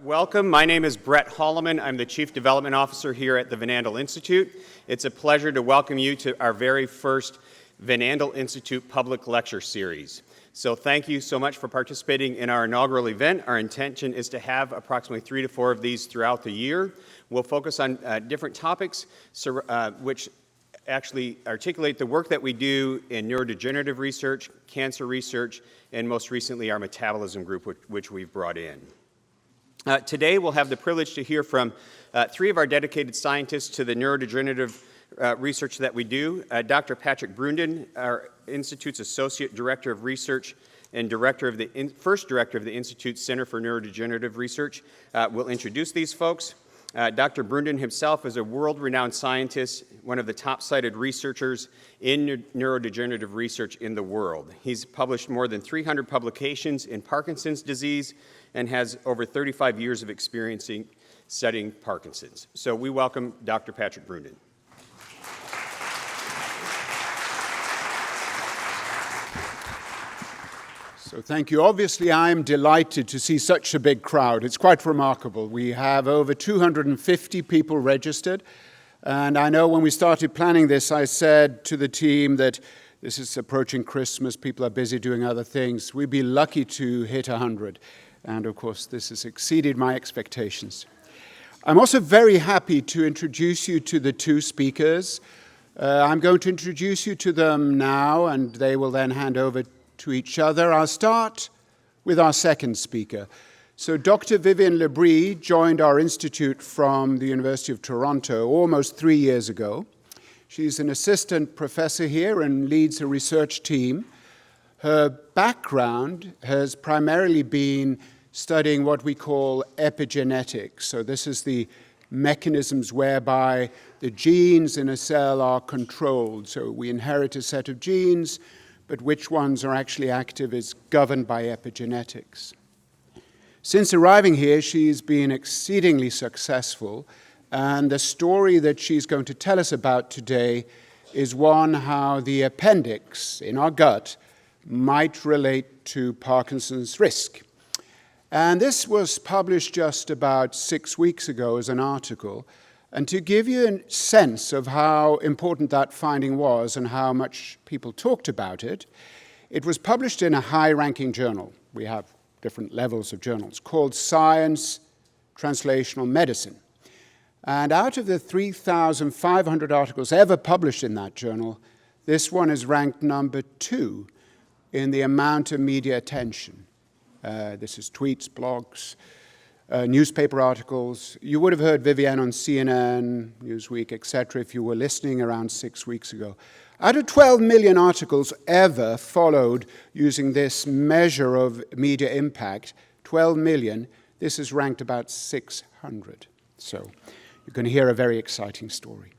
Welcome. My name is Brett Holloman. I'm the Chief Development Officer here at the Van Andel Institute. It's a pleasure to welcome you to our very first Van Andel Institute public lecture series. So thank you so much for participating in our inaugural event. Our intention is to have approximately 3 to 4 of these throughout the year. We'll focus on different topics which actually articulate the work that we do in neurodegenerative research, cancer research, and most recently our metabolism group, which we've brought in. Today we'll have the privilege to hear from 3 of our dedicated scientists to the neurodegenerative research that we do. Dr. Patrick Brunden, our Institute's Associate Director of Research and first Director of the Institute's Center for Neurodegenerative Research, will introduce these folks. Dr. Brunden himself is a world-renowned scientist, one of the top-cited researchers in neurodegenerative research in the world. He's published more than 300 publications in Parkinson's disease and has over 35 years of experience studying Parkinson's. So we welcome Dr. Patrick Brunden. So thank you. Obviously, I'm delighted to see such a big crowd. It's quite remarkable. We have over 250 people registered. And I know when we started planning this, I said to the team that this is approaching Christmas. People are busy doing other things. We'd be lucky to hit 100. And of course, this has exceeded my expectations. I'm also very happy to introduce you to the 2 speakers. I'm going to introduce you to them now, and they will then hand over to each other. I'll start with our second speaker. So Dr. Vivienne Lebris joined our institute from the University of Toronto almost 3 years ago. She's an assistant professor here and leads a research team. Her background has primarily been studying what we call epigenetics. So this is the mechanisms whereby the genes in a cell are controlled. So we inherit a set of genes, but which ones are actually active is governed by epigenetics. Since arriving here, she's been exceedingly successful, and the story that she's going to tell us about today is one how the appendix in our gut might relate to Parkinson's risk. And this was published just about 6 weeks ago as an article. And to give you a sense of how important that finding was and how much people talked about it, it was published in a high-ranking journal. We have different levels of journals, called Science Translational Medicine. And out of the 3,500 articles ever published in that journal, this one is ranked number 2 in the amount of media attention. This is tweets, blogs, newspaper articles. You would have heard Vivienne on CNN, Newsweek, etc., if you were listening around 6 weeks ago. Out of 12 million articles ever followed using this measure of media impact, 12 million, this is ranked about 600. So you're going to hear a very exciting story.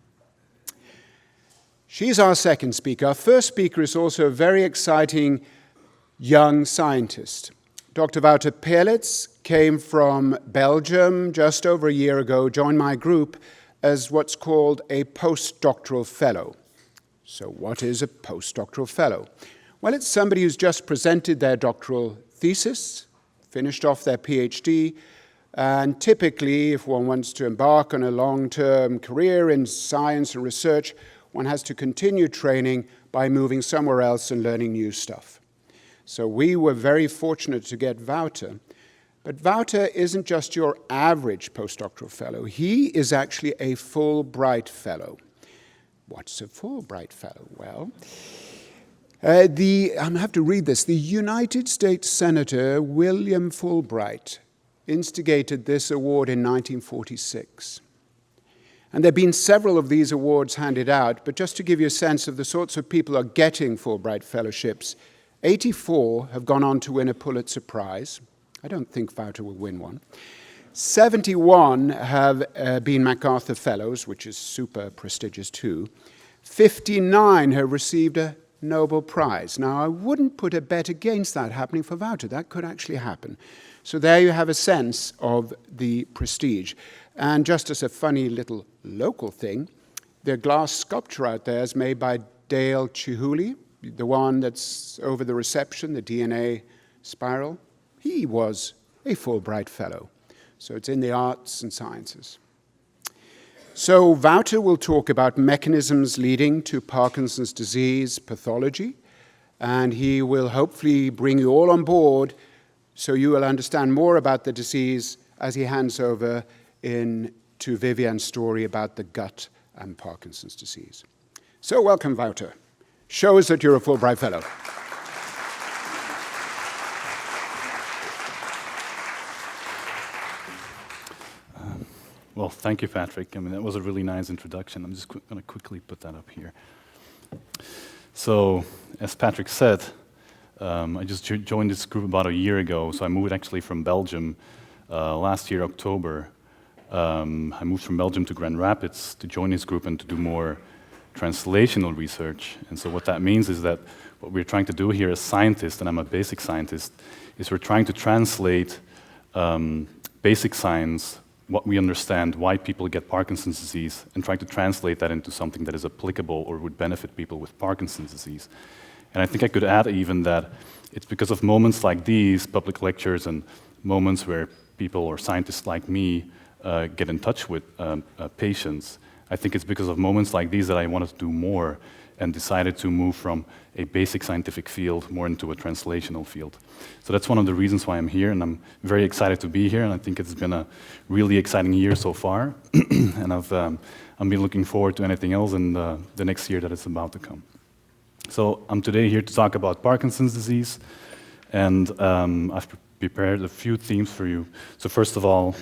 She's our second speaker. Our first speaker is also a very exciting young scientist. Dr. Wouter Peerlitz came from Belgium just over a year ago, joined my group as what's called a postdoctoral fellow. So what is a postdoctoral fellow? Well, it's somebody who's just presented their doctoral thesis, finished off their PhD, and typically, if one wants to embark on a long-term career in science and research, one has to continue training by moving somewhere else and learning new stuff. So we were very fortunate to get Wouter. But Wouter isn't just your average postdoctoral fellow. He is actually a Fulbright fellow. What's a Fulbright fellow? Well, I'm going to have to read this. The United States Senator William Fulbright instigated this award in 1946. And there have been several of these awards handed out, but just to give you a sense of the sorts of people who are getting Fulbright fellowships, 84 have gone on to win a Pulitzer Prize. I don't think Wouter will win one. 71 have been MacArthur Fellows, which is super prestigious too. 59 have received a Nobel Prize. Now, I wouldn't put a bet against that happening for Wouter. That could actually happen. So there you have a sense of the prestige. And just as a funny little local thing, the glass sculpture out there is made by Dale Chihuly, the one that's over the reception, the DNA spiral. He was a Fulbright Fellow. So it's in the arts and sciences. So Wouter will talk about mechanisms leading to Parkinson's disease pathology, and he will hopefully bring you all on board so you will understand more about the disease as he hands over to Vivian's story about the gut and Parkinson's disease. So welcome, Wouter. Show us that you're a Fulbright Fellow. Well, thank you, Patrick. I mean, that was a really nice introduction. I'm just going to quickly put that up here. So, as Patrick said, I just joined this group about a year ago. So I moved actually from Belgium last year, October. I moved from Belgium to Grand Rapids to join this group and to do more translational research. And so what that means is that what we're trying to do here as scientists, and I'm a basic scientist, is we're trying to translate basic science, what we understand, why people get Parkinson's disease, and trying to translate that into something that is applicable or would benefit people with Parkinson's disease. And I think I could add even that it's because of moments like these, public lectures, and moments where people or scientists like me get in touch with patients. I think it's because of moments like these that I wanted to do more and decided to move from a basic scientific field more into a translational field. So that's one of the reasons why I'm here, and I'm very excited to be here, and I think it's been a really exciting year so far, and I'm been looking forward to anything else in the next year that is about to come. So I'm today here to talk about Parkinson's disease, and I've prepared a few themes for you. So first of all,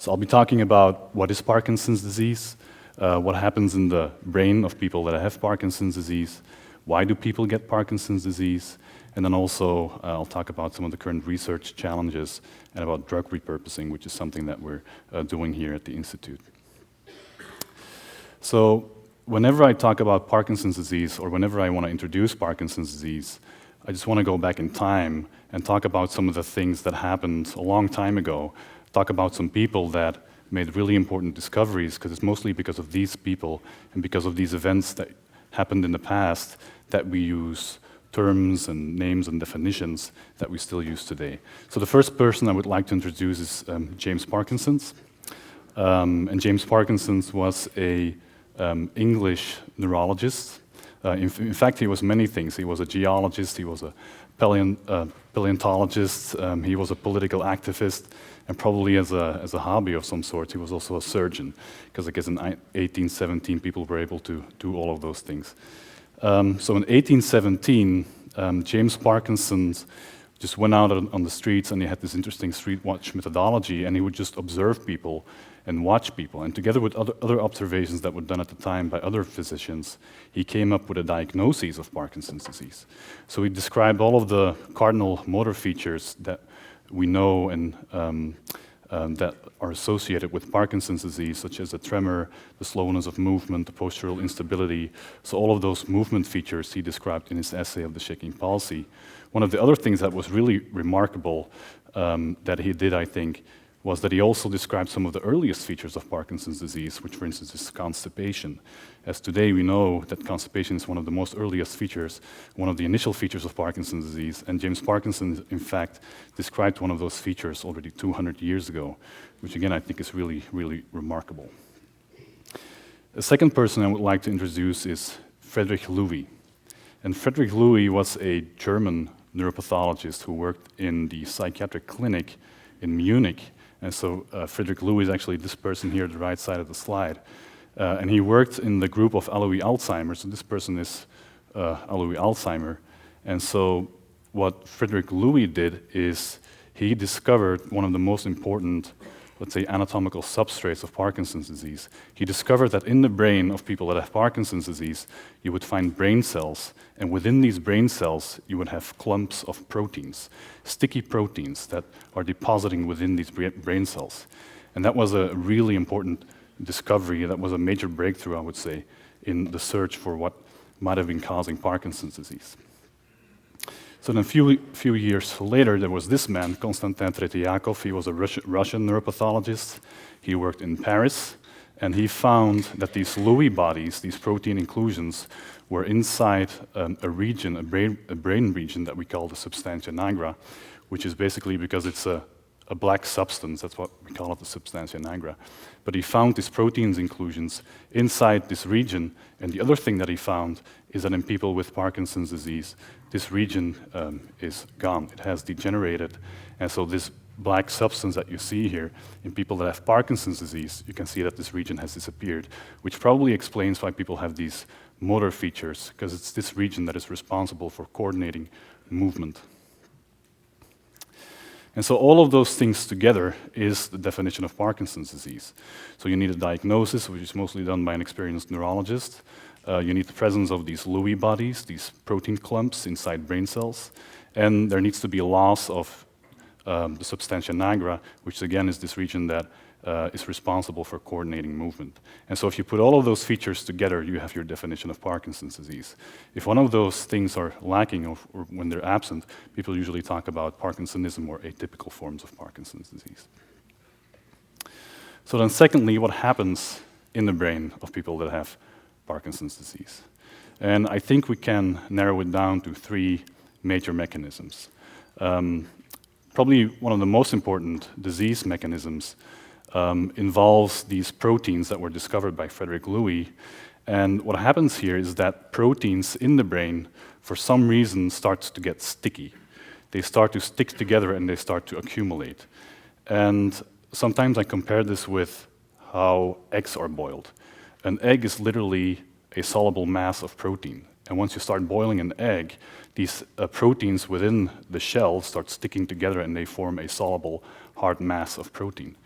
I'll be talking about what is Parkinson's disease, what happens in the brain of people that have Parkinson's disease, why do people get Parkinson's disease, and then also I'll talk about some of the current research challenges and about drug repurposing, which is something that we're doing here at the Institute. So whenever I talk about Parkinson's disease, or whenever I want to introduce Parkinson's disease, I just want to go back in time and talk about some of the things that happened a long time ago, talk about some people that made really important discoveries, because it's mostly because of these people and because of these events that happened in the past that we use terms and names and definitions that we still use today. So the first person I would like to introduce is James Parkinson. And James Parkinson was a English neurologist. In fact, he was many things. He was a geologist, he was a paleontologist, he was a political activist, and probably as a hobby of some sort, he was also a surgeon, because I guess in 1817 people were able to do all of those things. So in 1817, James Parkinson just went out on the streets, and he had this interesting street watch methodology, and he would just observe people and watch people. And together with other observations that were done at the time by other physicians, he came up with a diagnosis of Parkinson's disease. So he described all of the cardinal motor features that we know and that are associated with Parkinson's disease, such as the tremor, the slowness of movement, the postural instability. So all of those movement features he described in his essay of the shaking palsy. One of the other things that was really remarkable that he did, I think, was that he also described some of the earliest features of Parkinson's disease, which, for instance, is constipation. As today we know that constipation is one of the most earliest features, one of the initial features of Parkinson's disease, and James Parkinson, in fact, described one of those features already 200 years ago, which again I think is really, really remarkable. The second person I would like to introduce is Friedrich Loewy. And Friedrich Loewy was a German neuropathologist who worked in the psychiatric clinic in Munich. And so Friedrich Loewy is actually this person here at the right side of the slide. And he worked in the group of Alois Alzheimer. So this person is Alois Alzheimer. And so what Friedrich Loewy did is he discovered one of the most important, let's say, anatomical substrates of Parkinson's disease. He discovered that in the brain of people that have Parkinson's disease, you would find brain cells, and within these brain cells, you would have clumps of proteins, sticky proteins that are depositing within these brain cells. And that was a really important discovery. That was a major breakthrough, I would say, in the search for what might have been causing Parkinson's disease. So then a few years later, there was this man, Konstantin Tretyakov. He was a Russian neuropathologist. He worked in Paris, and he found that these Lewy bodies, these protein inclusions, were inside a region, a brain region that we call the substantia nigra, which is basically because it's a black substance, that's what we call it, the substantia nigra. But he found these proteins inclusions inside this region, and the other thing that he found is that in people with Parkinson's disease, this region is gone. It has degenerated, and so this black substance that you see here, in people that have Parkinson's disease, you can see that this region has disappeared, which probably explains why people have these motor features, because it's this region that is responsible for coordinating movement. And so all of those things together is the definition of Parkinson's disease. So you need a diagnosis, which is mostly done by an experienced neurologist. You need the presence of these Lewy bodies, these protein clumps inside brain cells. And there needs to be a loss of the substantia nigra, which again is this region that is responsible for coordinating movement. And so if you put all of those features together, you have your definition of Parkinson's disease. If one of those things are lacking or when they're absent, people usually talk about Parkinsonism or atypical forms of Parkinson's disease. So then secondly, what happens in the brain of people that have Parkinson's disease? And I think we can narrow it down to three major mechanisms. Probably one of the most important disease mechanisms involves these proteins that were discovered by Frederick Lewy. And what happens here is that proteins in the brain, for some reason, start to get sticky. They start to stick together and they start to accumulate. And sometimes I compare this with how eggs are boiled. An egg is literally a soluble mass of protein. And once you start boiling an egg, these proteins within the shell start sticking together and they form a soluble hard mass of protein.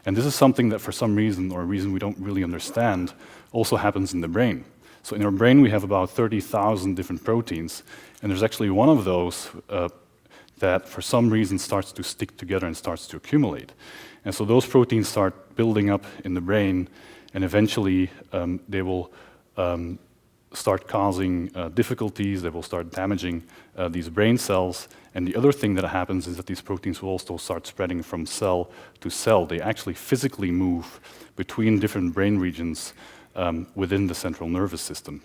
And this is something that for some reason, or a reason we don't really understand, also happens in the brain. So in our brain we have about 30,000 different proteins, and there's actually one of those that for some reason starts to stick together and starts to accumulate. And so those proteins start building up in the brain, and eventually they will start causing difficulties, they will start damaging these brain cells. And the other thing that happens is that these proteins will also start spreading from cell to cell. They actually physically move between different brain regions within the central nervous system.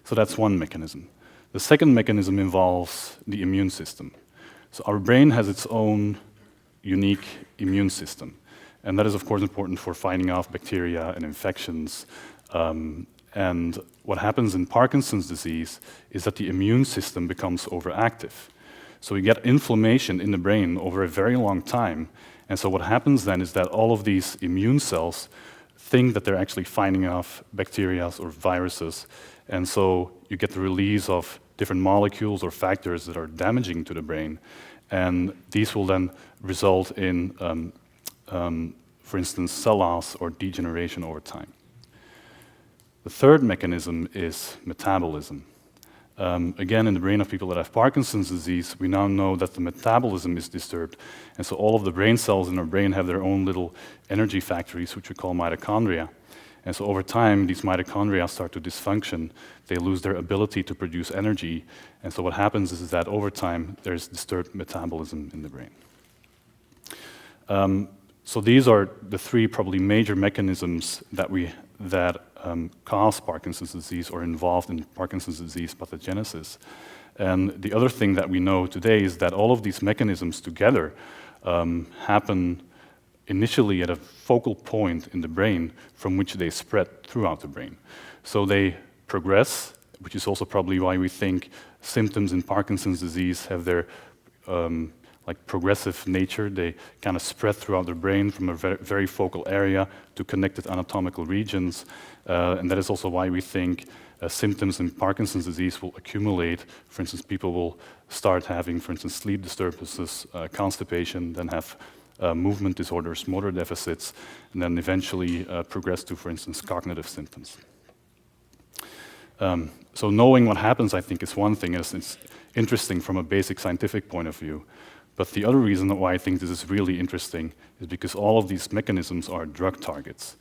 So that's one mechanism. The second mechanism involves the immune system. So our brain has its own unique immune system. And that is, of course, important for fighting off bacteria and infections. And what happens in Parkinson's disease is that the immune system becomes overactive. So we get inflammation in the brain over a very long time. And so what happens then is that all of these immune cells think that they're actually fighting off bacteria or viruses. And so you get the release of different molecules or factors that are damaging to the brain. And these will then result in, for instance, cell loss or degeneration over time. The third mechanism is metabolism. Again, in the brain of people that have Parkinson's disease, we now know that the metabolism is disturbed. And so all of the brain cells in our brain have their own little energy factories, which we call mitochondria. And so over time, these mitochondria start to dysfunction. They lose their ability to produce energy. And so what happens is that over time, there's disturbed metabolism in the brain. So these are the three probably major mechanisms that cause Parkinson's disease or involved in Parkinson's disease pathogenesis. And the other thing that we know today is that all of these mechanisms together happen initially at a focal point in the brain from which they spread throughout the brain. So they progress, which is also probably why we think symptoms in Parkinson's disease have their like progressive nature. They kind of spread throughout the brain from a very focal area to connected anatomical regions. And that is also why we think symptoms in Parkinson's disease will accumulate. For instance, people will start having, for instance, sleep disturbances, constipation, then have movement disorders, motor deficits, and then eventually progress to, for instance, cognitive symptoms. So knowing what happens, I think, is one thing. It's interesting from a basic scientific point of view. But the other reason why I think this is really interesting is because all of these mechanisms are drug targets.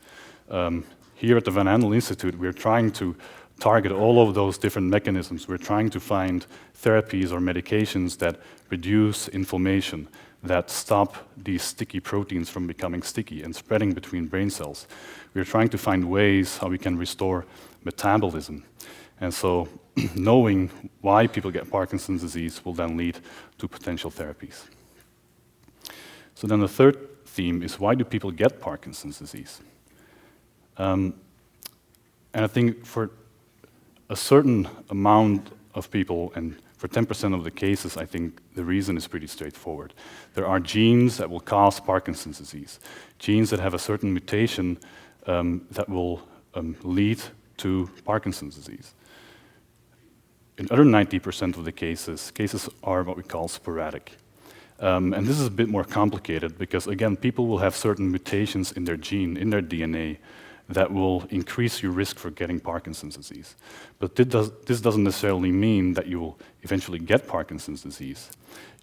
Here at the Van Andel Institute, we're trying to target all of those different mechanisms. We're trying to find therapies or medications that reduce inflammation, that stop these sticky proteins from becoming sticky and spreading between brain cells. We're trying to find ways how we can restore metabolism. And so knowing why people get Parkinson's disease will then lead to potential therapies. So then the third theme is, why do people get Parkinson's disease? And I think for a certain amount of people, and for 10% of the cases, I think the reason is pretty straightforward. There are genes that will cause Parkinson's disease, genes that have a certain mutation that will lead to Parkinson's disease. In other 90% of the cases are what we call sporadic. And this is a bit more complicated because, again, people will have certain mutations in their gene, in their DNA, that will increase your risk for getting Parkinson's disease. But this doesn't necessarily mean that you will eventually get Parkinson's disease.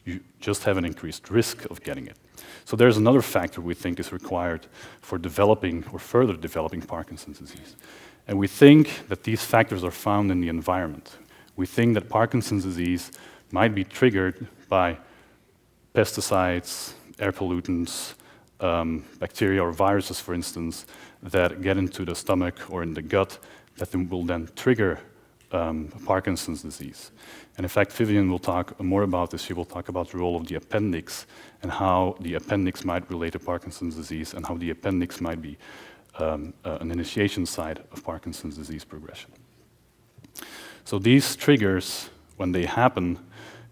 You just have an increased risk of getting it. So there's another factor we think is required for developing or further developing Parkinson's disease. And we think that these factors are found in the environment. We think that Parkinson's disease might be triggered by pesticides, air pollutants, bacteria or viruses, for instance, that get into the stomach or in the gut that will then trigger Parkinson's disease. And in fact, Vivian will talk more about this. She will talk about the role of the appendix and how the appendix might relate to Parkinson's disease and how the appendix might be an initiation site of Parkinson's disease progression. So these triggers, when they happen,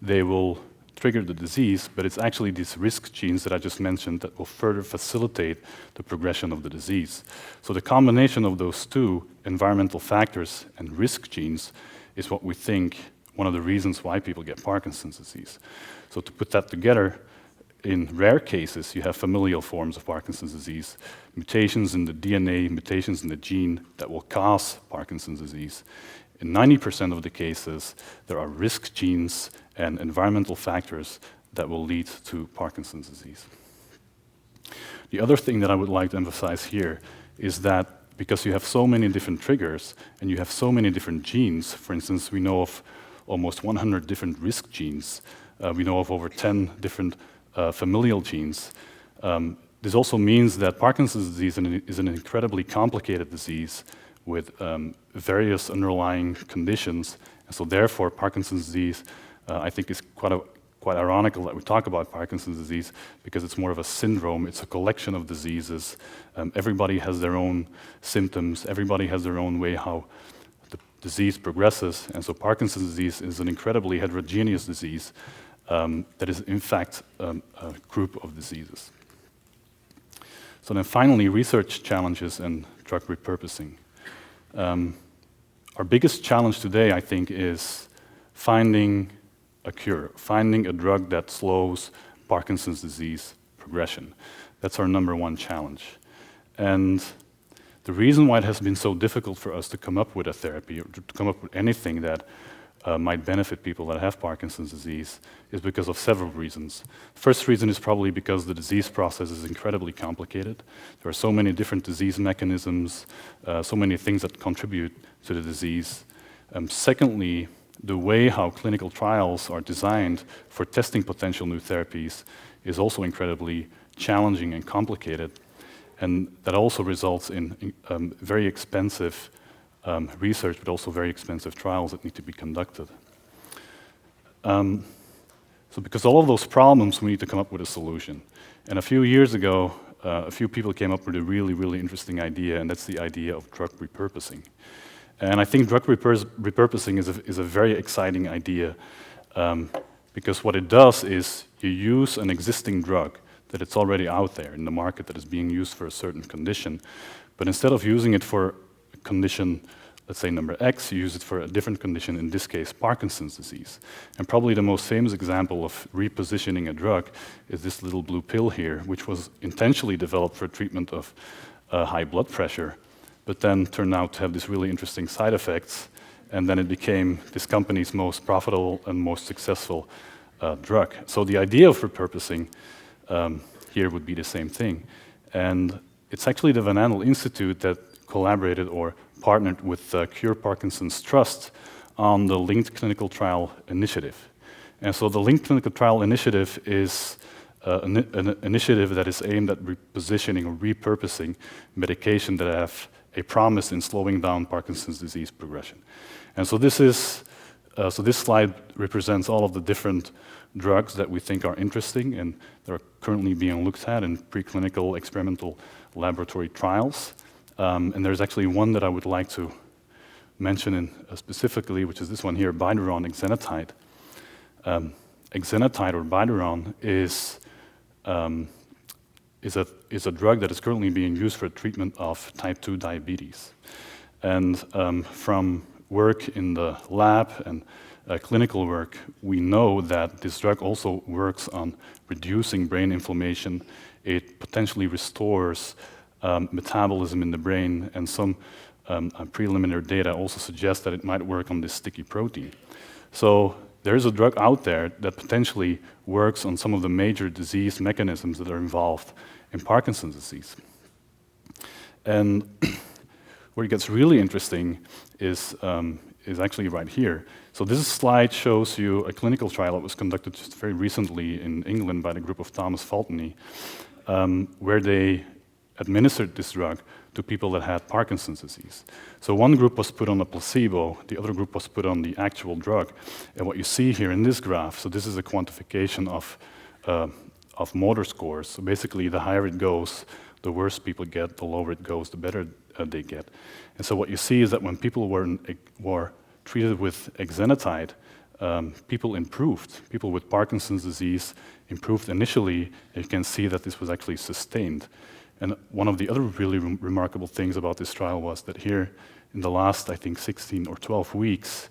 they will trigger the disease, but it's actually these risk genes that I just mentioned that will further facilitate the progression of the disease. So the combination of those two, environmental factors and risk genes, is what we think one of the reasons why people get Parkinson's disease. So to put that together, in rare cases, you have familial forms of Parkinson's disease, mutations in the DNA, mutations in the gene that will cause Parkinson's disease. In 90% of the cases, there are risk genes and environmental factors that will lead to Parkinson's disease. The other thing that I would like to emphasize here is that because you have so many different triggers and you have so many different genes, for instance, we know of almost 100 different risk genes, we know of over 10 different familial genes. This also means that Parkinson's disease is an incredibly complicated disease with various underlying conditions. And so therefore, Parkinson's disease, I think, is quite ironical that we talk about Parkinson's disease because it's more of a syndrome. It's a collection of diseases. Everybody has their own symptoms. Everybody has their own way how the disease progresses. And so Parkinson's disease is an incredibly heterogeneous disease that is, in fact, a group of diseases. So then finally, research challenges and drug repurposing. Our biggest challenge today, I think, is finding a cure, finding a drug that slows Parkinson's disease progression. That's our number one challenge. And the reason why it has been so difficult for us to come up with a therapy or to come up with anything that might benefit people that have Parkinson's disease is because of several reasons. First reason is probably because the disease process is incredibly complicated. There are so many different disease mechanisms, so many things that contribute to the disease. Secondly, the way how clinical trials are designed for testing potential new therapies is also incredibly challenging and complicated. And that also results in very expensive research, but also very expensive trials that need to be conducted. So because of all of those problems, we need to come up with a solution. And a few years ago, a few people came up with a really, really interesting idea, and that's the idea of drug repurposing. And I think drug repurposing is a very exciting idea because what it does is you use an existing drug that it's already out there in the market that is being used for a certain condition, but instead of using it for a condition, let's say number X, you use it for a different condition, in this case Parkinson's disease. And probably the most famous example of repositioning a drug is this little blue pill here, which was intentionally developed for treatment of high blood pressure, but then turned out to have these really interesting side effects, and then it became this company's most profitable and most successful drug. So the idea of repurposing here would be the same thing. And it's actually the Van Andel Institute that collaborated or partnered with Cure Parkinson's Trust on the Linked Clinical Trial Initiative. And so the Linked Clinical Trial Initiative is an initiative that is aimed at repositioning or repurposing medication that have a promise in slowing down Parkinson's disease progression. And so this slide represents all of the different drugs that we think are interesting and that are currently being looked at in preclinical experimental laboratory trials. And there's actually one that I would like to mention specifically, which is this one here, Biduron exenatide. Exenatide, or Biduron, is a drug that is currently being used for treatment of type 2 diabetes. And from work in the lab and clinical work, we know that this drug also works on reducing brain inflammation. It potentially restores metabolism in the brain, and some preliminary data also suggest that it might work on this sticky protein. So there is a drug out there that potentially works on some of the major disease mechanisms that are involved in Parkinson's disease. And where it gets really interesting is actually right here. So this slide shows you a clinical trial that was conducted just very recently in England by the group of Thomas Fultony, where they administered this drug to people that had Parkinson's disease. So one group was put on a placebo, the other group was put on the actual drug. And what you see here in this graph, so this is a quantification of motor scores. So basically, the higher it goes, the worse people get, the lower it goes, the better they get. And so what you see is that when people were treated with exenatide, people improved. People with Parkinson's disease improved initially. You can see that this was actually sustained. And one of the other really remarkable things about this trial was that here, in the last, I think, 16 or 12 weeks,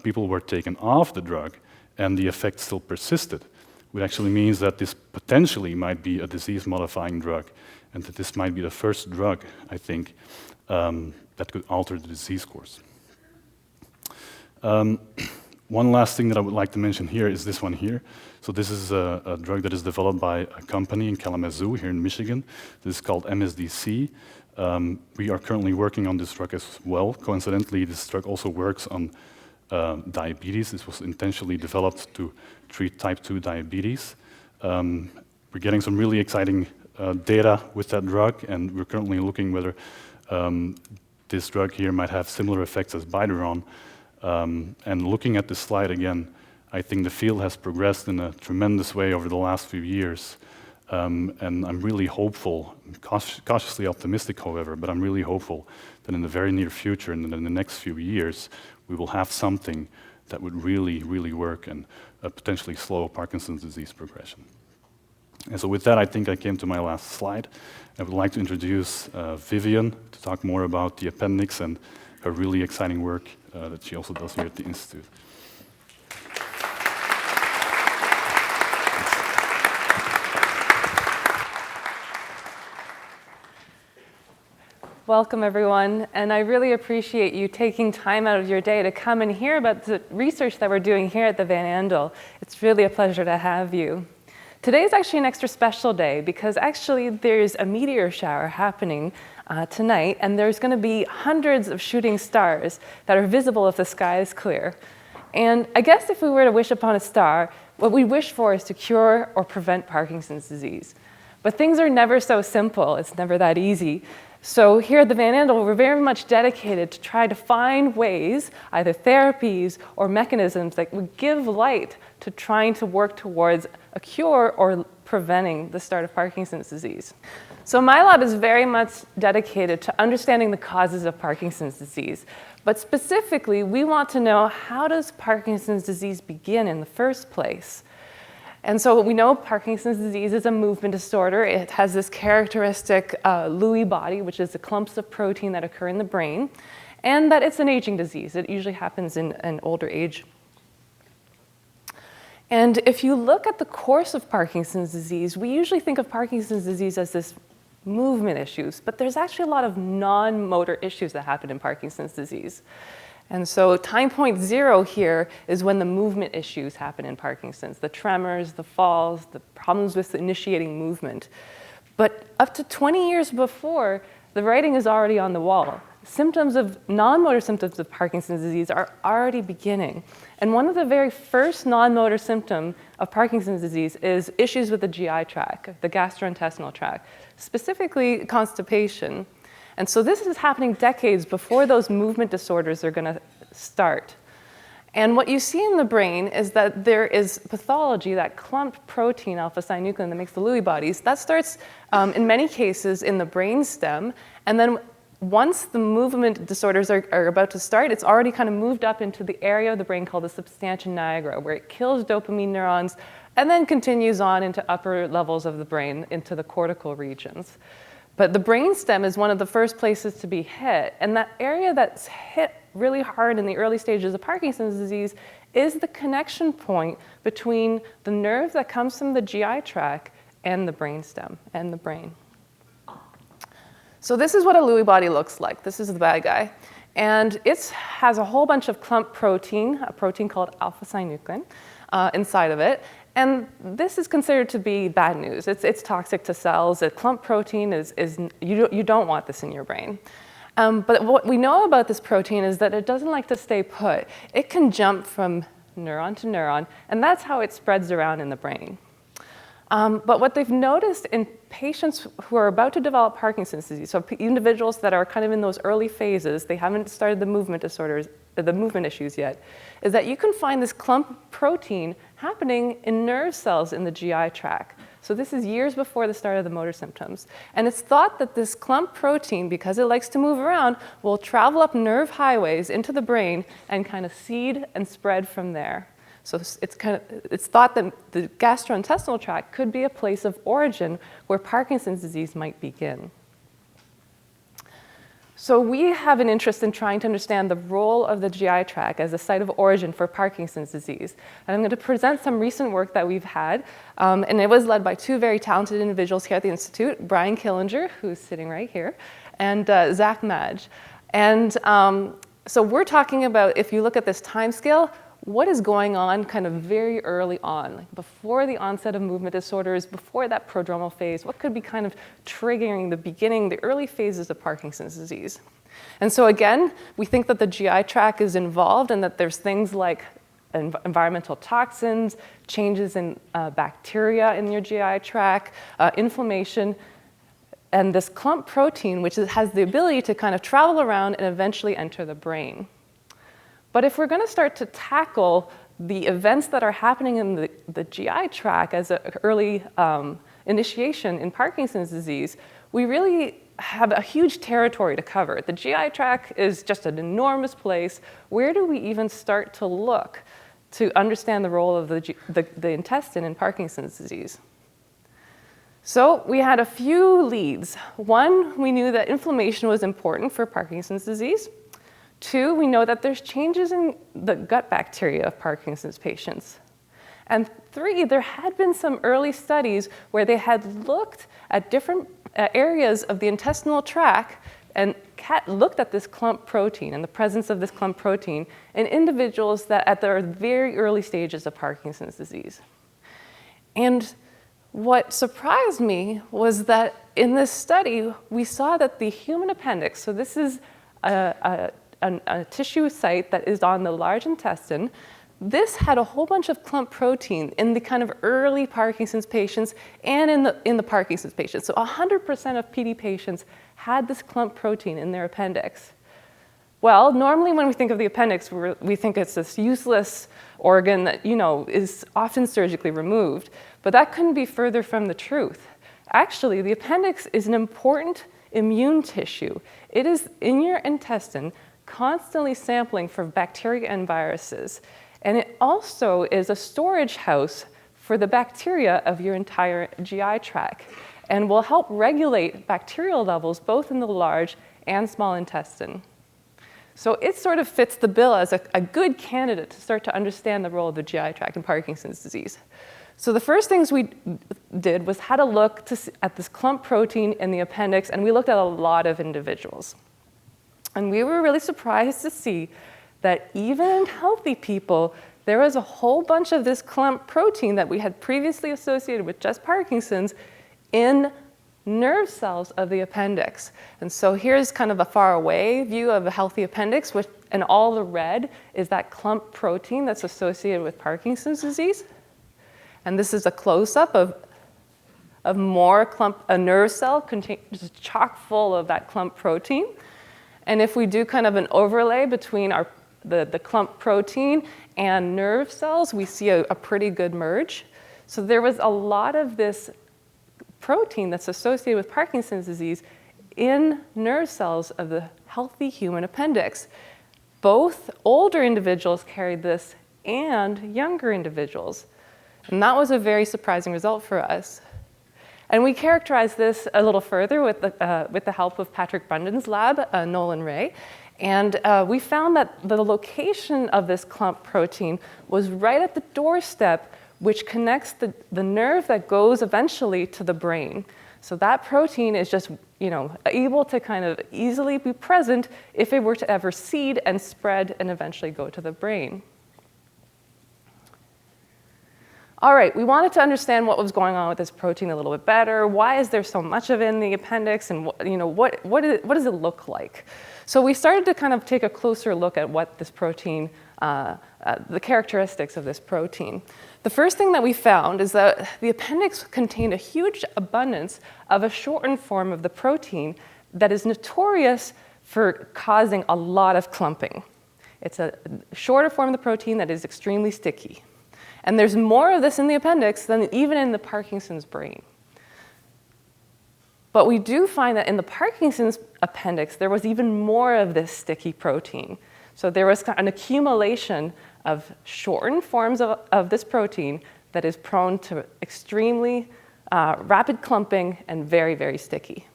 people were taken off the drug, and the effect still persisted, which actually means that this potentially might be a disease-modifying drug, and that this might be the first drug, I think, that could alter the disease course. One last thing that I would like to mention here is this one here. So this is a drug that is developed by a company in Kalamazoo here in Michigan. This is called MSDC. We are currently working on this drug as well. Coincidentally, this drug also works on diabetes. This was intentionally developed to treat type 2 diabetes. We're getting some really exciting data with that drug, and we're currently looking whether this drug here might have similar effects as Biduron. And looking at this slide again, I think the field has progressed in a tremendous way over the last few years. And I'm really hopeful, cautiously optimistic, however, but I'm really hopeful that in the very near future, and in the next few years, we will have something that would really, really work and potentially slow Parkinson's disease progression. And so with that, I think I came to my last slide. I would like to introduce Vivian to talk more about the appendix and her really exciting work that she also does here at the Institute. Welcome, everyone, and I really appreciate you taking time out of your day to come and hear about the research that we're doing here at the Van Andel. It's really a pleasure to have you. Today is actually an extra special day because actually there's a meteor shower happening tonight, and there's going to be hundreds of shooting stars that are visible if the sky is clear. And I guess if we were to wish upon a star, what we wish for is to cure or prevent Parkinson's disease. But things are never so simple. It's never that easy. So here at the Van Andel, we're very much dedicated to try to find ways, either therapies or mechanisms that would give light to trying to work towards a cure or preventing the start of Parkinson's disease. So my lab is very much dedicated to understanding the causes of Parkinson's disease. But specifically, we want to know, how does Parkinson's disease begin in the first place? And so we know Parkinson's disease is a movement disorder. It has this characteristic Lewy body, which is the clumps of protein that occur in the brain, and that it's an aging disease. It usually happens in an older age. And if you look at the course of Parkinson's disease, we usually think of Parkinson's disease as this movement issues, but there's actually a lot of non-motor issues that happen in Parkinson's disease. And so time point 0 here is when the movement issues happen in Parkinson's, the tremors, the falls, the problems with initiating movement. But up to 20 years before, the writing is already on the wall. Non-motor symptoms of Parkinson's disease are already beginning. And one of the very first non-motor symptoms of Parkinson's disease is issues with the GI tract, the gastrointestinal tract, specifically constipation. And so this is happening decades before those movement disorders are going to start. And what you see in the brain is that there is pathology, that clumped protein, alpha-synuclein, that makes the Lewy bodies. That starts, in many cases, in the brainstem. And then once the movement disorders are about to start, it's already kind of moved up into the area of the brain called the substantia nigra, where it kills dopamine neurons and then continues on into upper levels of the brain, into the cortical regions. But the brainstem is one of the first places to be hit. And that area that's hit really hard in the early stages of Parkinson's disease is the connection point between the nerve that comes from the GI tract and the brainstem and the brain. So this is what a Lewy body looks like. This is the bad guy. And it has a whole bunch of clump protein, a protein called alpha-synuclein, inside of it. And this is considered to be bad news. It's toxic to cells. A clump protein you don't want this in your brain. But what we know about this protein is that it doesn't like to stay put. It can jump from neuron to neuron, and that's how it spreads around in the brain. But what they've noticed in patients who are about to develop Parkinson's disease, so individuals that are kind of in those early phases, they haven't started the movement disorders, the movement issues yet, is that you can find this clump protein happening in nerve cells in the GI tract. So this is years before the start of the motor symptoms. And it's thought that this clump protein, because it likes to move around, will travel up nerve highways into the brain and kind of seed and spread from there. So it's thought that the gastrointestinal tract could be a place of origin where Parkinson's disease might begin. So we have an interest in trying to understand the role of the GI tract as a site of origin for Parkinson's disease. And I'm going to present some recent work that we've had, and it was led by two very talented individuals here at the Institute, Brian Killinger, who's sitting right here, and Zach Madge. And so we're talking about, if you look at this time scale, what is going on kind of very early on, like before the onset of movement disorders, before that prodromal phase, what could be kind of triggering the beginning, the early phases of Parkinson's disease. And so again, we think that the GI tract is involved and that there's things like environmental toxins, changes in bacteria in your GI tract, inflammation, and this clump protein, which has the ability to kind of travel around and eventually enter the brain. But if we're going to start to tackle the events that are happening in the GI tract as an early initiation in Parkinson's disease, we really have a huge territory to cover. The GI tract is just an enormous place. Where do we even start to look to understand the role of the intestine in Parkinson's disease? So we had a few leads. One, we knew that inflammation was important for Parkinson's disease. Two, we know that there's changes in the gut bacteria of Parkinson's patients. And three, there had been some early studies where they had looked at different areas of the intestinal tract and looked at this clump protein and the presence of this clump protein in individuals that at their very early stages of Parkinson's disease. And what surprised me was that in this study, we saw that the human appendix, so this is a tissue site that is on the large intestine, this had a whole bunch of clump protein in the kind of early Parkinson's patients and in the Parkinson's patients. So 100% of PD patients had this clump protein in their appendix. Well, normally when we think of the appendix, we think it's this useless organ that, is often surgically removed. But that couldn't be further from the truth. Actually, the appendix is an important immune tissue. It is in your intestine, constantly sampling for bacteria and viruses. And it also is a storage house for the bacteria of your entire GI tract and will help regulate bacterial levels both in the large and small intestine. So it sort of fits the bill as a good candidate to start to understand the role of the GI tract in Parkinson's disease. So the first things we did was had a look at this clump protein in the appendix, and we looked at a lot of individuals. And we were really surprised to see that even in healthy people, there was a whole bunch of this clump protein that we had previously associated with just Parkinson's in nerve cells of the appendix. And so here's kind of a far away view of a healthy appendix, and all the red is that clump protein that's associated with Parkinson's disease. And this is a close-up of a nerve cell just chock full of that clump protein. And if we do kind of an overlay between our the clump protein and nerve cells, we see a pretty good merge. So there was a lot of this protein that's associated with Parkinson's disease in nerve cells of the healthy human appendix. Both older individuals carried this and younger individuals. And that was a very surprising result for us. And we characterized this a little further with the help of Patrick Brundon's lab, Nolan Ray. And we found that the location of this clump protein was right at the doorstep, which connects the nerve that goes eventually to the brain. So that protein is just, able to kind of easily be present if it were to ever seed and spread and eventually go to the brain. All right, we wanted to understand what was going on with this protein a little bit better. Why is there so much of it in the appendix, and what does it look like? So we started to kind of take a closer look at what this protein, the characteristics of this protein. The first thing that we found is that the appendix contained a huge abundance of a shortened form of the protein that is notorious for causing a lot of clumping. It's a shorter form of the protein that is extremely sticky. And there's more of this in the appendix than even in the Parkinson's brain. But we do find that in the Parkinson's appendix, there was even more of this sticky protein. So there was an accumulation of shortened forms of this protein that is prone to extremely rapid clumping and very, very sticky.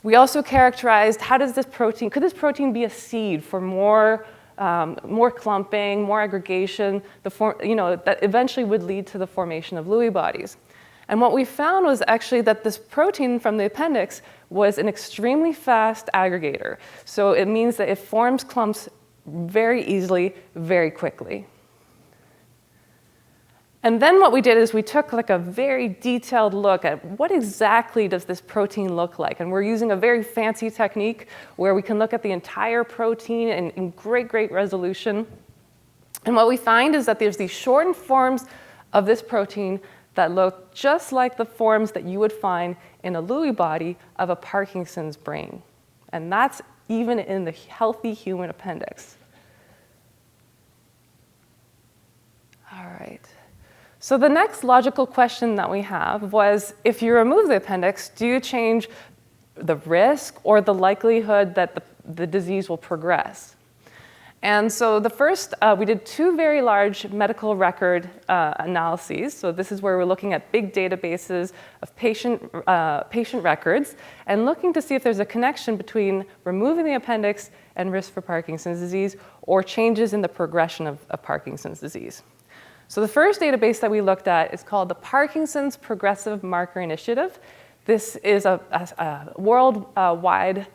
We also characterized could this protein be a seed for more clumping, more aggregation, that eventually would lead to the formation of Lewy bodies. And what we found was actually that this protein from the appendix was an extremely fast aggregator. So it means that it forms clumps very easily, very quickly. And then what we did is we took like a very detailed look at what exactly does this protein look like. And we're using a very fancy technique where we can look at the entire protein in great, great resolution. And what we find is that there's these shortened forms of this protein that look just like the forms that you would find in a Lewy body of a Parkinson's brain. And that's even in the healthy human appendix. All right. So the next logical question that we have was, if you remove the appendix, do you change the risk or the likelihood that the disease will progress? And so the first, we did 2 very large medical record analyses. So this is where we're looking at big databases of patient records and looking to see if there's a connection between removing the appendix and risk for Parkinson's disease or changes in the progression of Parkinson's disease. So the first database that we looked at is called the Parkinson's Progressive Marker Initiative. This is a worldwide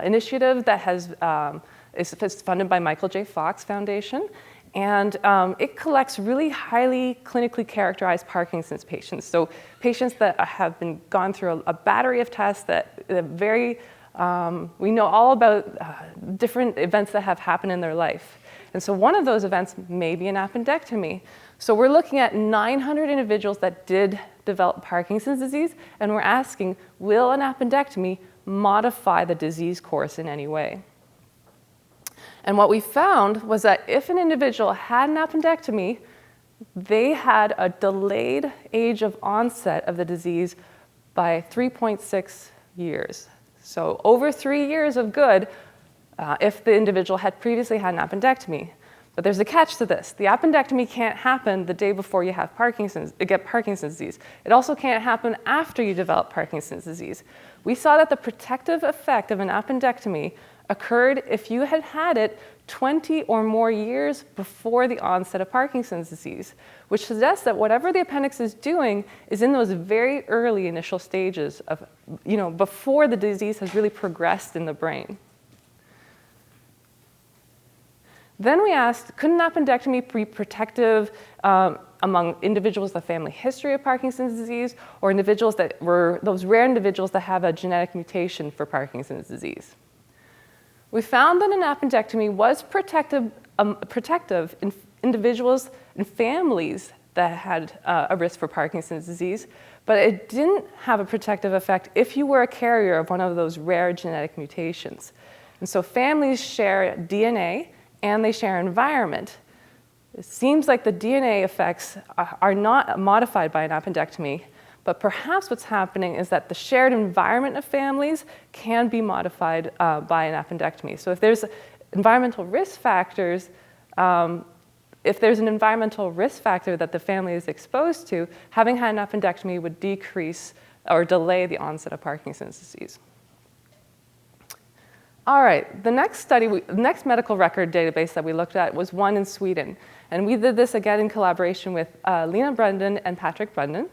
initiative that is funded by Michael J. Fox Foundation. And it collects really highly clinically characterized Parkinson's patients. So patients that have gone through a battery of tests that we know all about different events that have happened in their life. And so one of those events may be an appendectomy. So we're looking at 900 individuals that did develop Parkinson's disease, and we're asking, will an appendectomy modify the disease course in any way? And what we found was that if an individual had an appendectomy, they had a delayed age of onset of the disease by 3.6 years. So over 3 years of good if the individual had previously had an appendectomy. But there's a catch to this. The appendectomy can't happen the day before you get Parkinson's disease. It also can't happen after you develop Parkinson's disease. We saw that the protective effect of an appendectomy occurred if you had had it 20 or more years before the onset of Parkinson's disease, which suggests that whatever the appendix is doing is in those very early initial stages of, before the disease has really progressed in the brain. Then we asked, could an appendectomy be protective among individuals with a family history of Parkinson's disease or individuals that were those rare individuals that have a genetic mutation for Parkinson's disease? We found that an appendectomy was protective in individuals and families that had a risk for Parkinson's disease, but it didn't have a protective effect if you were a carrier of one of those rare genetic mutations. And so families share DNA and they share environment. It seems like the DNA effects are not modified by an appendectomy, but perhaps what's happening is that the shared environment of families can be modified by an appendectomy. So if there's environmental risk factors, if there's an environmental risk factor that the family is exposed to, having had an appendectomy would decrease or delay the onset of Parkinson's disease. All right, the next next medical record database that we looked at was one in Sweden. And we did this again in collaboration with Lena Brendan and Patrick Brendan.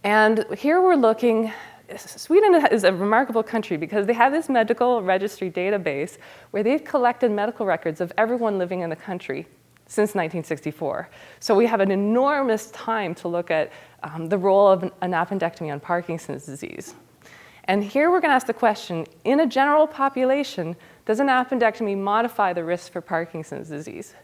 And here we're looking, Sweden is a remarkable country because they have this medical registry database where they've collected medical records of everyone living in the country since 1964. So we have an enormous time to look at the role of an appendectomy on Parkinson's disease. And here we're going to ask the question, in a general population, does an appendectomy modify the risk for Parkinson's disease?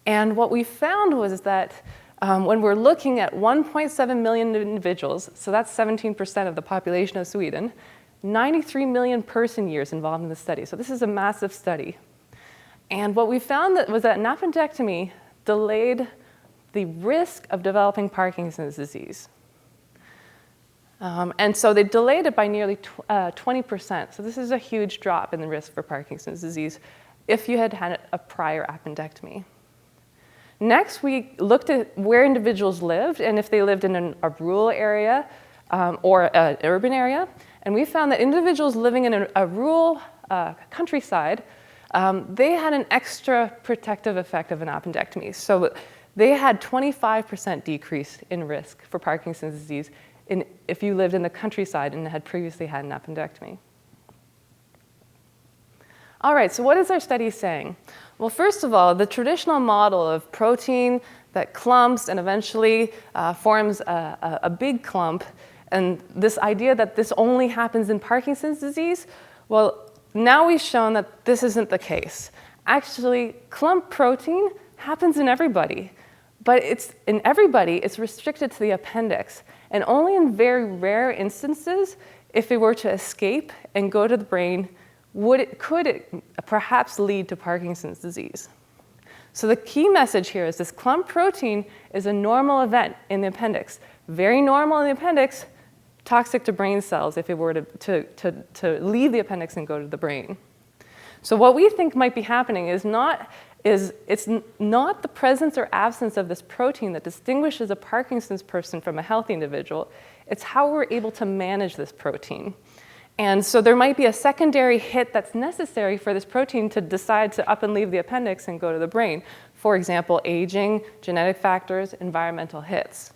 And what we found was that when we're looking at 1.7 million individuals, so that's 17% of the population of Sweden, 93 million person years involved in the study. So this is a massive study. And what we found was that an appendectomy delayed the risk of developing Parkinson's disease. And so they delayed it by nearly 20%. So this is a huge drop in the risk for Parkinson's disease if you had had a prior appendectomy. Next, we looked at where individuals lived and if they lived in a rural area or an urban area. And we found that individuals living in a rural countryside, they had an extra protective effect of an appendectomy. So they had 25% decrease in risk for Parkinson's disease if you lived in the countryside and had previously had an appendectomy. All right, so what is our study saying? Well, first of all, the traditional model of protein that clumps and eventually forms a big clump, and this idea that this only happens in Parkinson's disease, well, now we've shown that this isn't the case. Actually, clump protein happens in everybody, but in everybody, it's restricted to the appendix. And only in very rare instances, if it were to escape and go to the brain, could it perhaps lead to Parkinson's disease. So the key message here is this clump protein is a normal event in the appendix. Very normal in the appendix, toxic to brain cells if it were to leave the appendix and go to the brain. So what we think might be happening it's not the presence or absence of this protein that distinguishes a Parkinson's person from a healthy individual. It's how we're able to manage this protein. And so there might be a secondary hit that's necessary for this protein to decide to up and leave the appendix and go to the brain. For example, aging, genetic factors, environmental hits.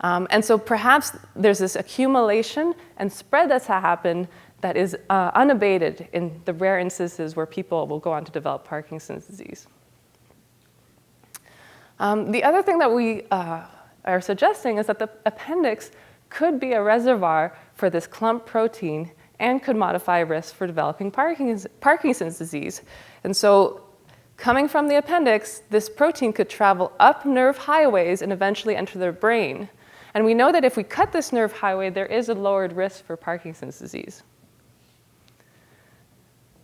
And so perhaps there's this accumulation and spread that's happened that is unabated in the rare instances where people will go on to develop Parkinson's disease. The other thing that we are suggesting is that the appendix could be a reservoir for this clump protein and could modify risk for developing Parkinson's disease. And so coming from the appendix, this protein could travel up nerve highways and eventually enter the brain. And we know that if we cut this nerve highway, there is a lowered risk for Parkinson's disease.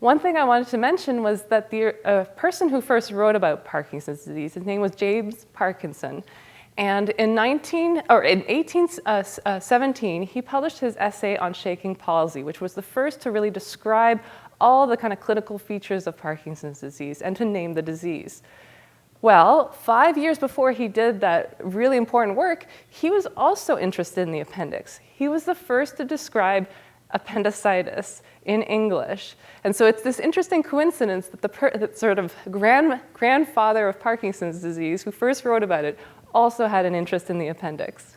One thing I wanted to mention was that the person who first wrote about Parkinson's disease, his name was James Parkinson. And in 1817, he published his essay on shaking palsy, which was the first to really describe all the kind of clinical features of Parkinson's disease and to name the disease. Well, 5 years before he did that really important work, he was also interested in the appendix. He was the first to describe appendicitis in English. And so it's this interesting coincidence that the sort of grandfather of Parkinson's disease, who first wrote about it, also had an interest in the appendix.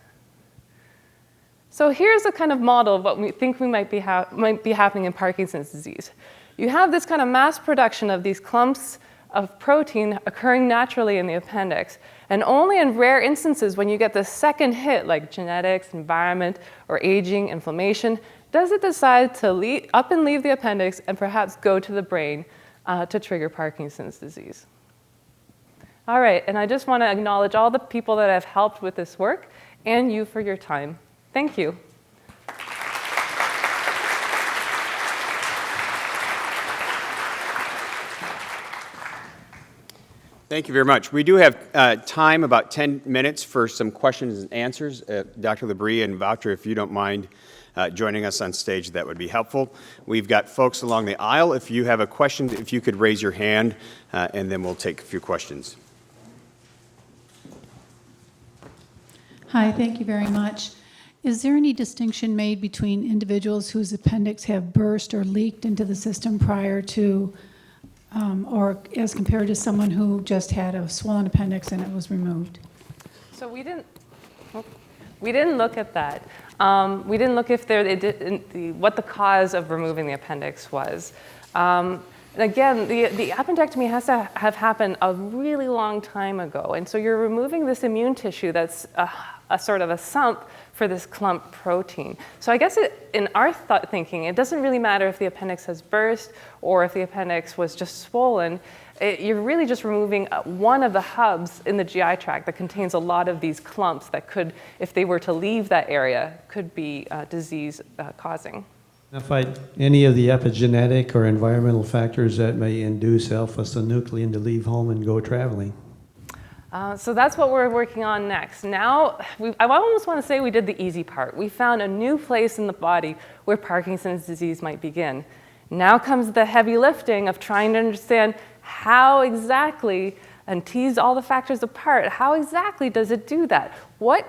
So here's a kind of model of what we think might be happening in Parkinson's disease. You have this kind of mass production of these clumps of protein occurring naturally in the appendix. And only in rare instances, when you get the second hit, like genetics, environment, or aging, inflammation, does it decide to up and leave the appendix and perhaps go to the brain to trigger Parkinson's disease. All right, and I just want to acknowledge all the people that have helped with this work and you for your time. Thank you. Thank you very much. We do have time, about 10 minutes, for some questions and answers. Dr. Labrie and Voucher, if you don't mind joining us on stage, that would be helpful. We've got folks along the aisle. If you have a question, if you could raise your hand, and then we'll take a few questions. Hi, thank you very much. Is there any distinction made between individuals whose appendix have burst or leaked into the system prior to, or as compared to someone who just had a swollen appendix and it was removed? So we didn't look at that. We didn't look if what the cause of removing the appendix was. And again, the appendectomy has to have happened a really long time ago. And so you're removing this immune tissue that's a sort of a sump for this clump protein. So I guess in our thinking, it doesn't really matter if the appendix has burst or if the appendix was just swollen. You're really just removing one of the hubs in the GI tract that contains a lot of these clumps that could, if they were to leave that area, could be disease causing. Any of the epigenetic or environmental factors that may induce alpha-synuclein to leave home and go traveling? So that's what we're working on next. Now, I almost want to say we did the easy part. We found a new place in the body where Parkinson's disease might begin. Now comes the heavy lifting of trying to understand how exactly, and tease all the factors apart, how exactly does it do that? What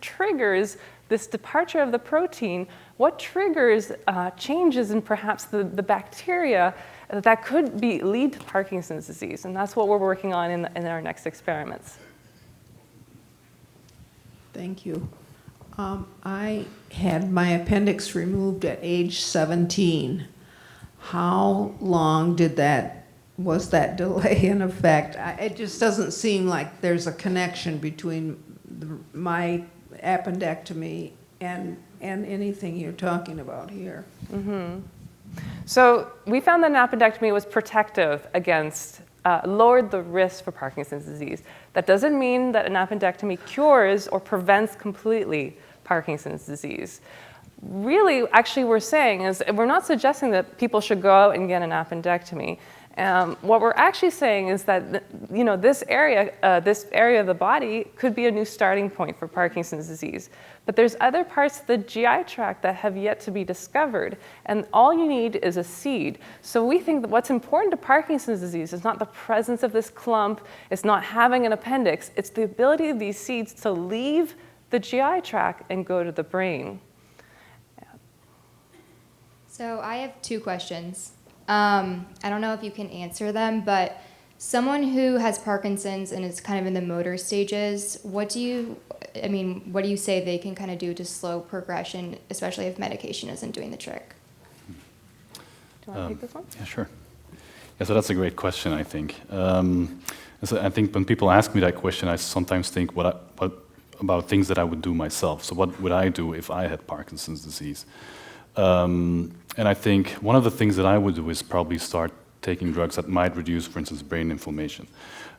triggers this departure of the protein? What triggers changes in perhaps the bacteria that could lead to Parkinson's disease? And that's what we're working on in our next experiments. Thank you. I had my appendix removed at age 17. How long was that delay in effect? It just doesn't seem like there's a connection between my appendectomy and anything you're talking about here. Mm-hmm. So we found that an appendectomy was protective against, lowered the risk for Parkinson's disease. That doesn't mean that an appendectomy cures or prevents completely Parkinson's disease. Really, actually, we're saying is, we're not suggesting that people should go out and get an appendectomy. What we're actually saying is that this area of the body could be a new starting point for Parkinson's disease. But there's other parts of the GI tract that have yet to be discovered, and all you need is a seed. So we think that what's important to Parkinson's disease is not the presence of this clump, it's not having an appendix, it's the ability of these seeds to leave the GI tract and go to the brain. So I have two questions. I don't know if you can answer them, but someone who has Parkinson's and is kind of in the motor stages, what do you say they can kind of do to slow progression, especially if medication isn't doing the trick? Do you want to take this one? Yeah, sure. Yeah, so that's a great question, I think. So I think when people ask me that question, I sometimes think about things that I would do myself. So what would I do if I had Parkinson's disease? And I think one of the things that I would do is probably start taking drugs that might reduce, for instance, brain inflammation.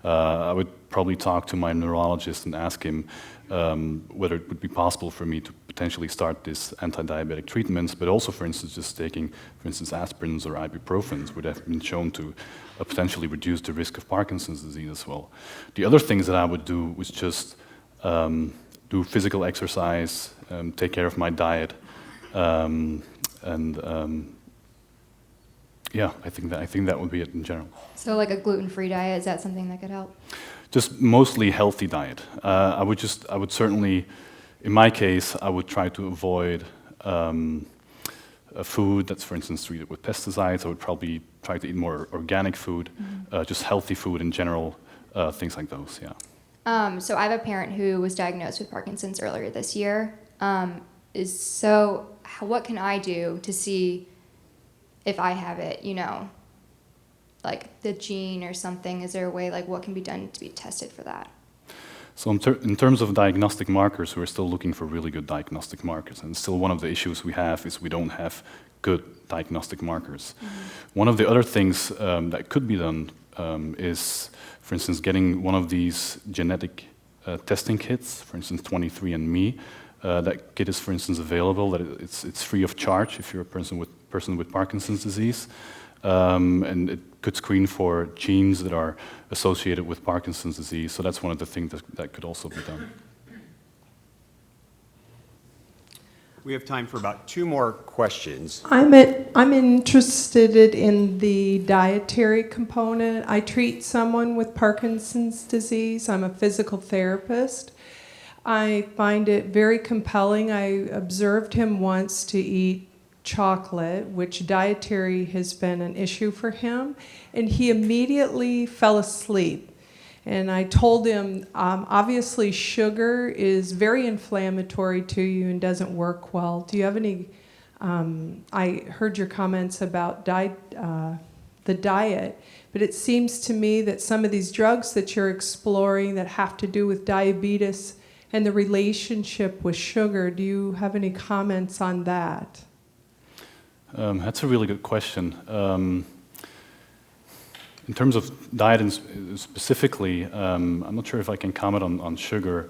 I would probably talk to my neurologist and ask him whether it would be possible for me to potentially start this anti-diabetic treatments, but also, for instance, just taking, for instance, aspirins or ibuprofens would have been shown to potentially reduce the risk of Parkinson's disease as well. The other things that I would do was just do physical exercise, take care of my diet, yeah, I think that would be it in general. So like a gluten-free diet, is that something that could help? Just mostly healthy diet. I would certainly, in my case, I would try to avoid a food that's, for instance, treated with pesticides. I would probably try to eat more organic food, just healthy food in general, things like those, yeah. So I have a parent who was diagnosed with Parkinson's earlier this year. What can I do to see if I have it, like the gene or something? Is there a way, like what can be done to be tested for that? So in terms of diagnostic markers, we're still looking for really good diagnostic markers. And still one of the issues we have is we don't have good diagnostic markers. Mm-hmm. One of the other things that could be done is, for instance, getting one of these genetic testing kits, for instance, 23andMe. That kit is, for instance, available. That it's free of charge if you're a person with Parkinson's disease. and it could screen for genes that are associated with Parkinson's disease. So that's one of the things that could also be done. We have time for about 2 more questions. I'm interested in the dietary component. I treat someone with Parkinson's disease. I'm a physical therapist. I find it very compelling. I observed him once to eat chocolate, which dietary has been an issue for him, and he immediately fell asleep. And I told him, obviously sugar is very inflammatory to you and doesn't work well. Do you have any, I heard your comments about the diet, but it seems to me that some of these drugs that you're exploring that have to do with diabetes and the relationship with sugar, do you have any comments on that? That's a really good question. In terms of diet specifically, I'm not sure if I can comment on sugar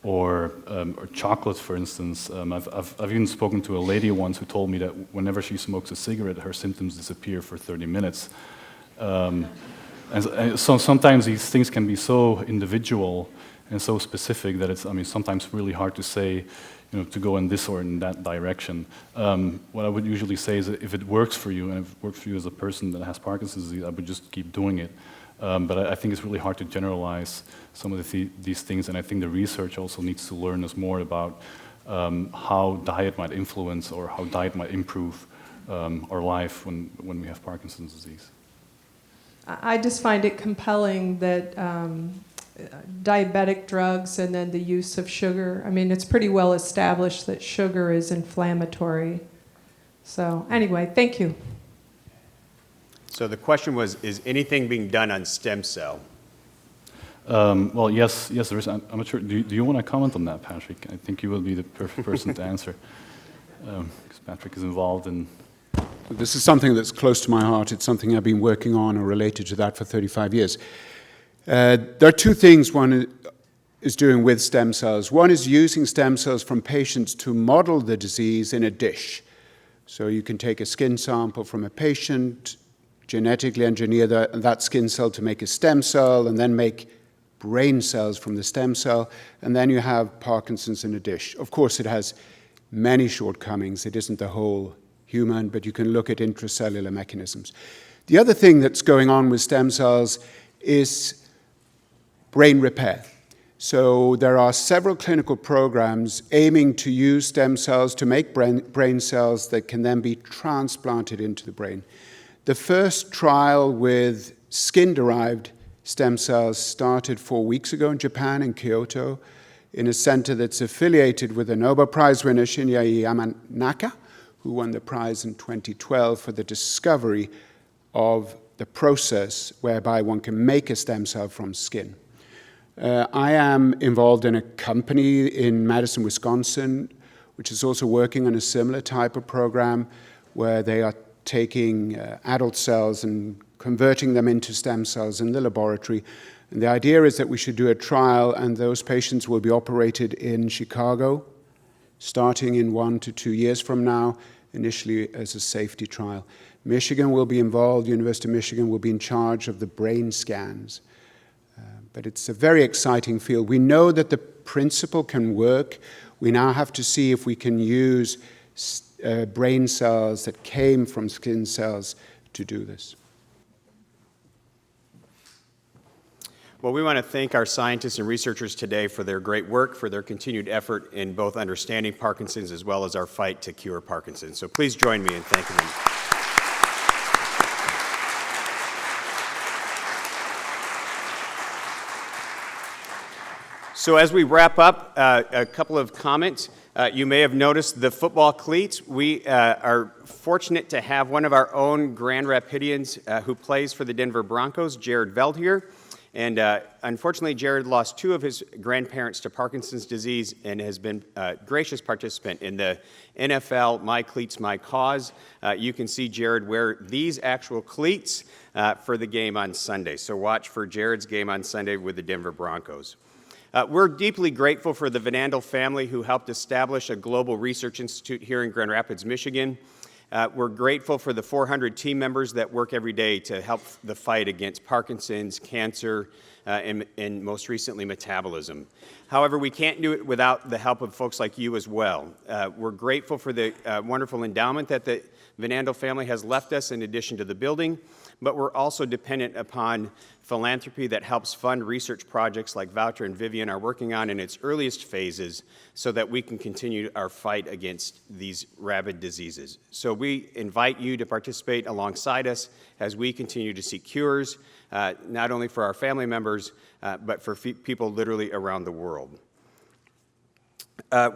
or chocolate, for instance. I've even spoken to a lady once who told me that whenever she smokes a cigarette, her symptoms disappear for 30 minutes. And so sometimes these things can be so individual and so specific that it's, sometimes really hard to say, to go in this or in that direction. What I would usually say is that if it works for you, and if it works for you as a person that has Parkinson's disease, I would just keep doing it. But I think it's really hard to generalize some of these things, and I think the research also needs to learn us more about how diet might influence or how diet might improve our life when we have Parkinson's disease. I just find it compelling that diabetic drugs and then the use of sugar. It's pretty well established that sugar is inflammatory. So anyway, thank you. So the question was, is anything being done on stem cell? Well, yes, there is. I'm not sure. Do you want to comment on that, Patrick? I think you will be the perfect person to answer, because Patrick is involved in. This is something that's close to my heart. It's something I've been working on or related to that for 35 years. There are 2 things one is doing with stem cells. One is using stem cells from patients to model the disease in a dish. So you can take a skin sample from a patient, genetically engineer that skin cell to make a stem cell, and then make brain cells from the stem cell, and then you have Parkinson's in a dish. Of course, it has many shortcomings. It isn't the whole human, but you can look at intracellular mechanisms. The other thing that's going on with stem cells is brain repair. So there are several clinical programs aiming to use stem cells to make brain cells that can then be transplanted into the brain. The first trial with skin-derived stem cells started 4 weeks ago in Japan, in Kyoto, in a center that's affiliated with a Nobel Prize winner, Shinya Yamanaka, who won the prize in 2012 for the discovery of the process whereby one can make a stem cell from skin. I am involved in a company in Madison, Wisconsin, which is also working on a similar type of program where they are taking adult cells and converting them into stem cells in the laboratory. And the idea is that we should do a trial, and those patients will be operated in Chicago, starting in 1 to 2 years from now, initially as a safety trial. Michigan will be involved. University of Michigan will be in charge of the brain scans. But it's a very exciting field. We know that the principle can work. We now have to see if we can use brain cells that came from skin cells to do this. Well, we want to thank our scientists and researchers today for their great work, for their continued effort in both understanding Parkinson's as well as our fight to cure Parkinson's. So please join me in thanking them. So as we wrap up, a couple of comments. You may have noticed the football cleats. We are fortunate to have one of our own Grand Rapidians who plays for the Denver Broncos, Jared Veld here. And unfortunately, Jared lost 2 of his grandparents to Parkinson's disease and has been a gracious participant in the NFL My Cleats, My Cause. You can see Jared wear these actual cleats for the game on Sunday. So watch for Jared's game on Sunday with the Denver Broncos. We're deeply grateful for the Van Andel family who helped establish a global research institute here in Grand Rapids, Michigan. We're grateful for the 400 team members that work every day to help the fight against Parkinson's, cancer, and most recently metabolism. However, we can't do it without the help of folks like you as well. We're grateful for the wonderful endowment that the Van Andel family has left us in addition to the building, but we're also dependent upon philanthropy that helps fund research projects like Voucher and Vivian are working on in its earliest phases so that we can continue our fight against these rabid diseases. So we invite you to participate alongside us as we continue to seek cures, not only for our family members, but for people literally around the world.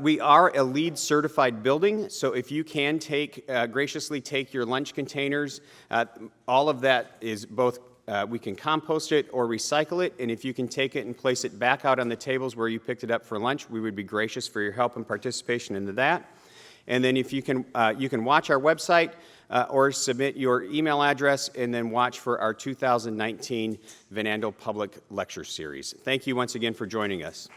We are a LEED certified building, so if you can graciously take your lunch containers, all of that is both, we can compost it or recycle it, and if you can take it and place it back out on the tables where you picked it up for lunch, we would be gracious for your help and participation into that. And then if you can watch our website or submit your email address and then watch for our 2019 Van Andel Public Lecture Series. Thank you once again for joining us.